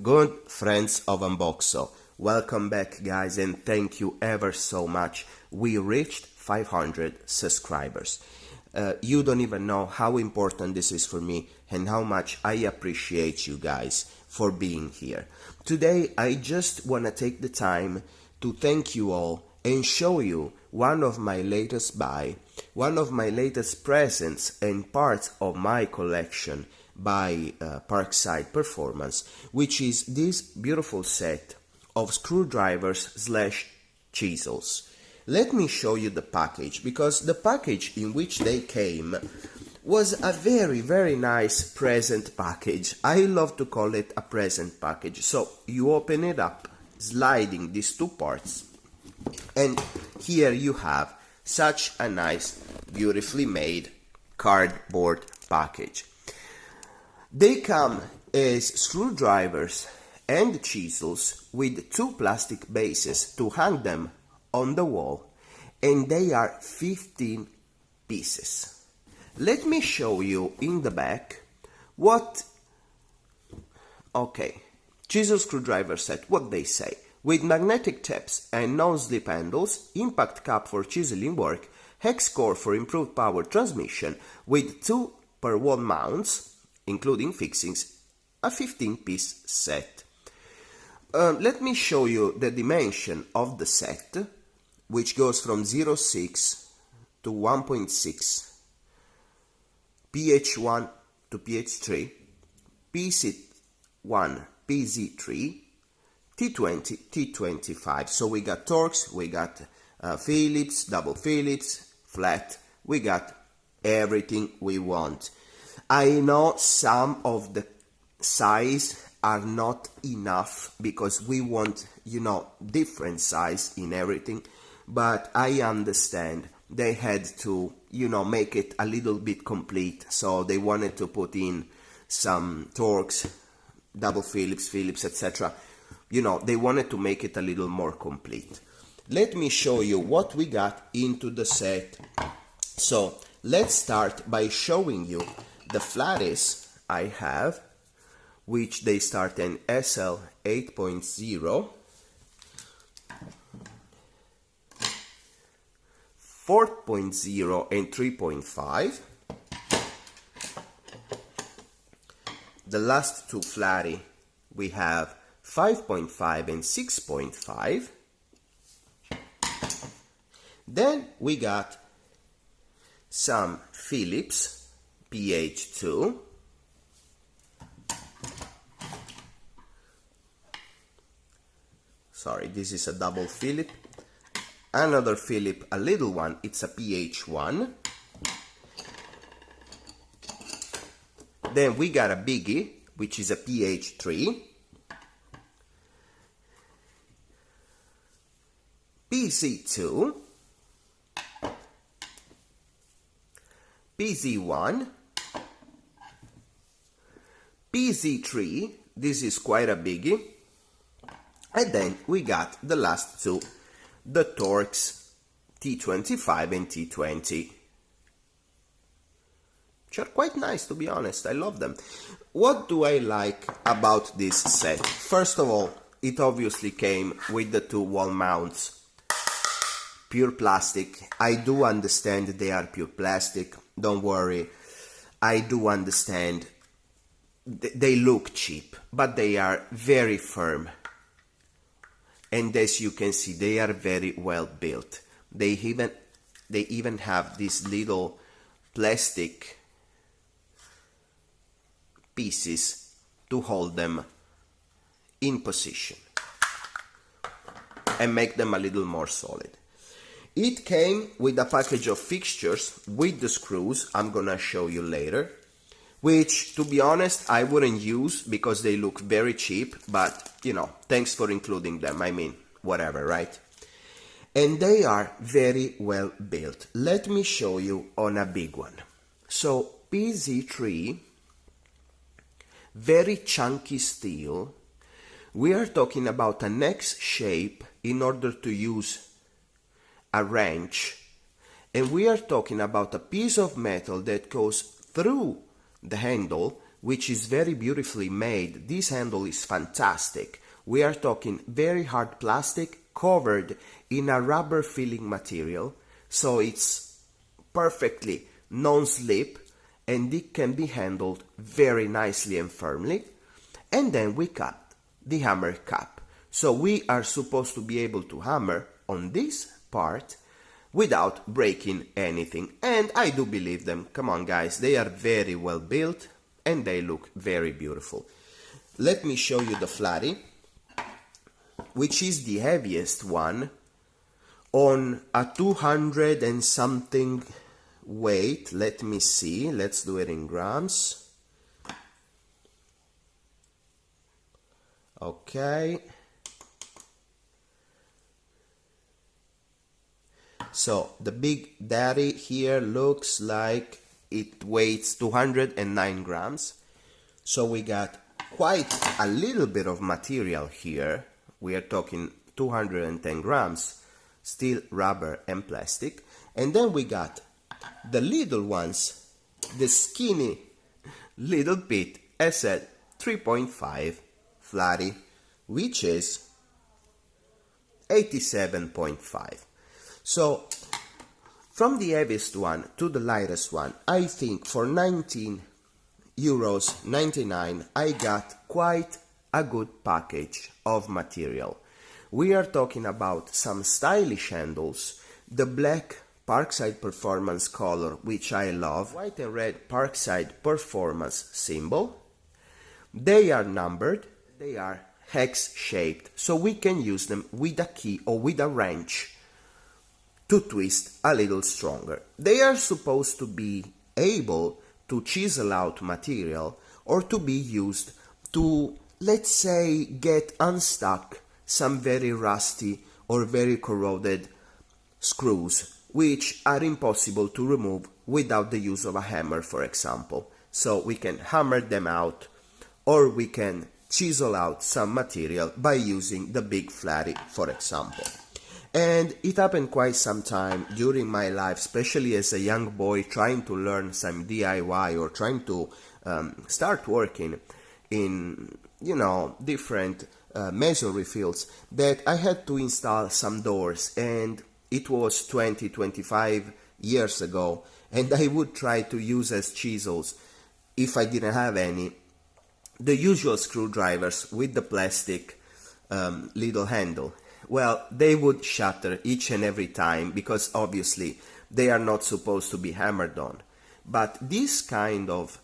Good friends of Unboxo, welcome back guys, and thank you ever so much. We reached 500 subscribers. You don't even know how important this is for me and how much I appreciate you guys for being here. Today I just want to take the time to thank you all and show you one of my latest presents and part of my collection by Parkside Performance, which is this beautiful set of screwdrivers slash chisels. Let me show you the package, because the package in which they came was a very nice present package. I love to call it a present package. So you open it up, sliding these two parts, and here you have such a nice, beautifully made cardboard package. They come as screwdrivers and chisels with two plastic bases to hang them on the wall, and they are 15 pieces. Let me show you in the back chisel screwdriver set, what they say. With magnetic tips and non-slip handles, impact cap for chiseling work, hex core for improved power transmission, with 2 per wall mounts, including fixings, a 15-piece set. Let me show you the dimension of the set, which goes from 0.6 to 1.6, PH1 to PH3, PC1, PZ3, T20, T25. So we got Torx, we got Phillips, double Phillips, flat, we got everything we want. I know some of the size are not enough because we want, different size in everything, but I understand they had to, make it a little bit complete, so they wanted to put in some Torx, double Phillips, etc. They wanted to make it a little more complete. Let me show you what we got into the set. So let's start by showing you the flatties I have, which they start in SL 8.0, 4.0 and 3.5. The last two flatty we have 5.5 and 6.5. Then we got some Phillips PH2, sorry, this is a double Phillip, another Phillip, a little one, it's a PH1. Then we got a biggie, which is a PH3, PZ2, PZ1, PZ3, this is quite a biggie, and then we got the last two, the Torx T25 and T20, which are quite nice, to be honest. I love them. What do I like about this set? First of all, it obviously came with the two wall mounts, pure plastic. I do understand they are pure plastic, don't worry. I do understand they look cheap, but they are very firm, and as you can see, they are very well built. They even have these little plastic pieces to hold them in position and make them a little more solid. It came with a package of fixtures with the screws I'm gonna show you later, which, to be honest, I wouldn't use because they look very cheap, but, thanks for including them. I mean, whatever, right? And they are very well built. Let me show you on a big one. So, PZ3, very chunky steel. We are talking about an X shape in order to use a wrench, and we are talking about a piece of metal that goes through the handle which is very beautifully made. This handle is fantastic. We are talking very hard plastic covered in a rubber filling material, so it's perfectly non-slip and it can be handled very nicely and firmly. And then we cut the hammer cap. So we are supposed to be able to hammer on this part without breaking anything. And I do believe them. Come on guys, they are very well built and they look very beautiful. Let me show you the flatty, which is the heaviest one on a 200 and something weight. Let me see, let's do it in grams. Okay. So the big daddy here looks like it weighs 209 grams. So we got quite a little bit of material here. We are talking 210 grams, still rubber and plastic. And then we got the little ones, the skinny little bit SL 3.5 flatty, which is 87.5. So from the heaviest one to the lightest one, I think for 19 euros 99 I got quite a good package of material. We are talking about some stylish handles, the black Parkside Performance color, which I love, white and red Parkside Performance symbol. They are numbered, they are hex shaped, so we can use them with a key or with a wrench to twist a little stronger. They are supposed to be able to chisel out material or to be used to, let's say, get unstuck some very rusty or very corroded screws, which are impossible to remove without the use of a hammer, for example. So we can hammer them out, or we can chisel out some material by using the big flatty, for example. And it happened quite some time during my life, especially as a young boy trying to learn some DIY or trying to start working in, you know, different masonry fields, that I had to install some doors, and it was 25 years ago, and I would try to use as chisels, if I didn't have any, the usual screwdrivers with the plastic little handle. Well, they would shatter each and every time because obviously they are not supposed to be hammered on. But this kind of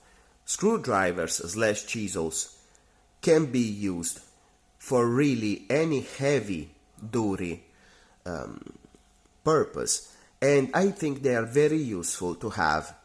screwdrivers slash chisels can be used for really any heavy duty purpose, and I think they are very useful to have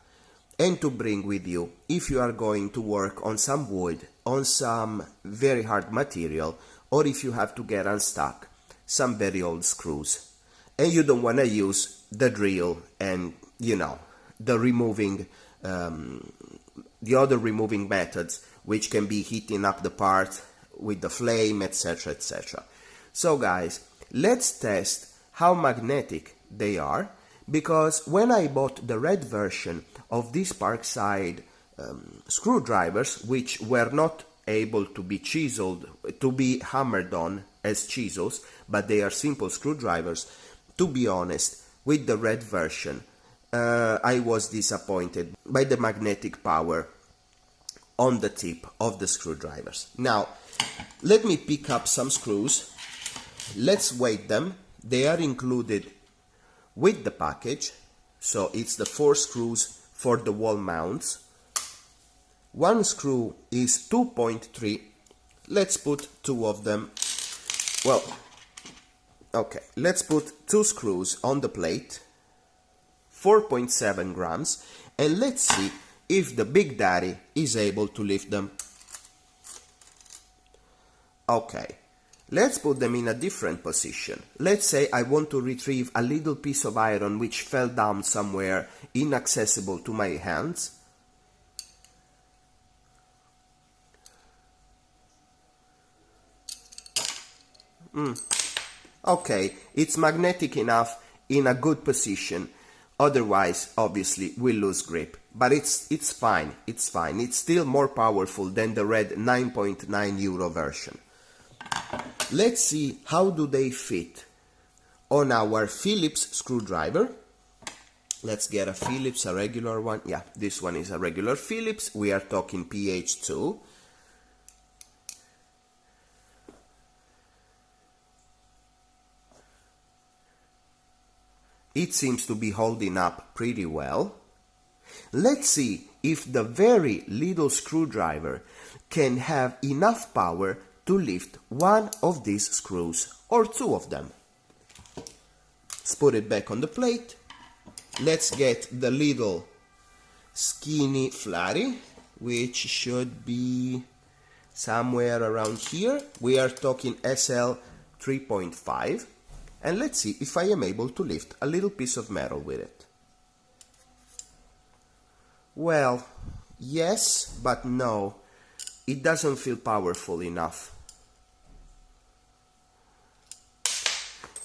and to bring with you if you are going to work on some wood, on some very hard material, or if you have to get unstuck some very old screws and you don't want to use the drill and, you know, the removing the other removing methods, which can be heating up the part with the flame, etc, etc. So guys, let's test how magnetic they are, because when I bought the red version of these Parkside screwdrivers, which were not able to be chiseled, to be hammered on as chisels, but they are simple screwdrivers, to be honest, with the red version, I was disappointed by the magnetic power on the tip of the screwdrivers. Now, let me pick up some screws. Let's weight them. They are included with the package, so it's the 4 screws for the wall mounts. One screw is 2.3. Let's put 2 of them. Well, okay, let's put 2 screws on the plate, 4.7 grams, and let's see if the Big Daddy is able to lift them. Okay, let's put them in a different position. Let's say I want to retrieve a little piece of iron which fell down somewhere inaccessible to my hands. Okay, it's magnetic enough in a good position. Otherwise, obviously, we lose grip. But it's fine, it's fine. It's still more powerful than the red 9.9 euro version. Let's see how do they fit on our Phillips screwdriver. Let's get a Phillips, a regular one. Yeah, this one is a regular Phillips. We are talking PH2. It seems to be holding up pretty well. Let's see if the very little screwdriver can have enough power to lift one of these screws or two of them. Let's put it back on the plate. Let's get the little skinny flatty, which should be somewhere around here. We are talking SL 3.5. And let's see if I am able to lift a little piece of metal with it. Well, yes, but no. It doesn't feel powerful enough.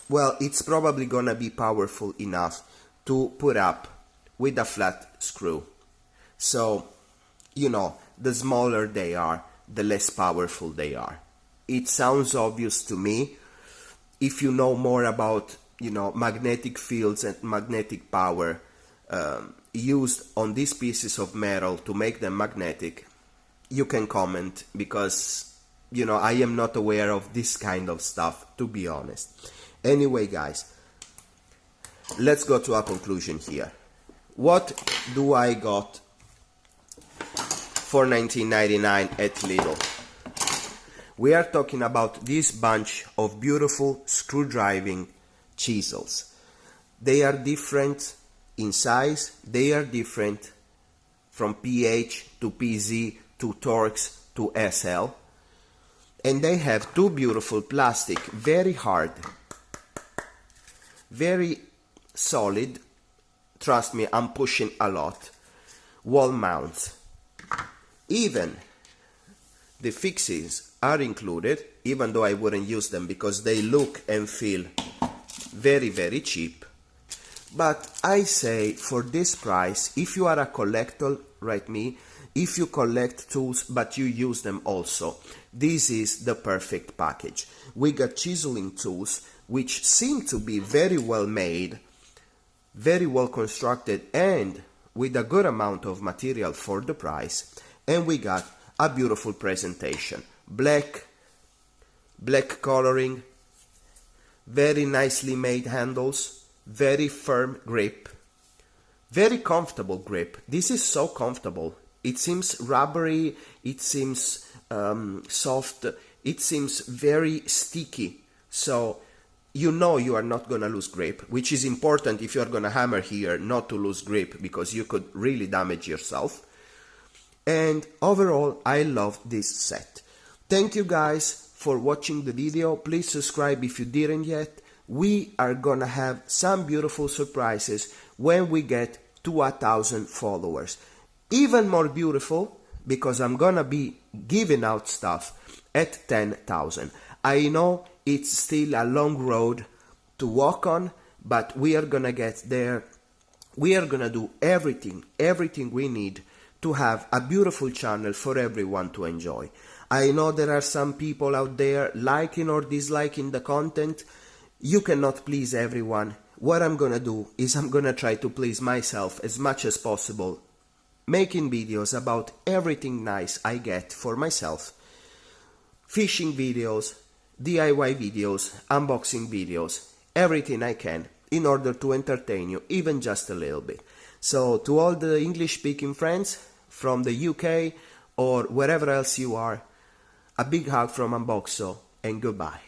Well, it's probably gonna be powerful enough to put up with a flat screw. So, you know, the smaller they are, the less powerful they are. It sounds obvious to me. If you know more about, you know, magnetic fields and magnetic power used on these pieces of metal to make them magnetic, you can comment, because, you know, I am not aware of this kind of stuff, to be honest. Anyway, guys, let's go to a conclusion here. What do I got for 19.99 at Lidl? We are talking about this bunch of beautiful screwdriving chisels. They are different in size, they are different from PH to PZ to Torx to SL, and they have two beautiful plastic, very hard, very solid, trust me, I'm pushing a lot, wall mounts. Even the fixes are included, even though I wouldn't use them because they look and feel very, very cheap. But I say, for this price, if you are a collector like me, if you collect tools but you use them also, this is the perfect package. We got chiseling tools which seem to be very well made, very well constructed, and with a good amount of material for the price. And we got a beautiful presentation. Black coloring, very nicely made handles, very firm grip, very comfortable grip. This is so comfortable. It seems rubbery, it seems soft, it seems very sticky. So you know you are not gonna lose grip, which is important if you're gonna hammer here, not to lose grip, because you could really damage yourself. And overall, I love this set. Thank you guys for watching the video. Please subscribe if you didn't yet. We are gonna have some beautiful surprises when we get to 1,000 followers. Even more beautiful, because I'm gonna be giving out stuff at 10,000. I know it's still a long road to walk on, but we are gonna get there. We are gonna do everything we need to have a beautiful channel for everyone to enjoy. I know there are some people out there liking or disliking the content. You cannot please everyone. What I'm gonna do is I'm gonna try to please myself as much as possible, making videos about everything nice I get for myself. Fishing videos, DIY videos, unboxing videos, everything I can in order to entertain you, even just a little bit. So to all the English-speaking friends from the UK or wherever else you are, a big hug from Unboxo and goodbye.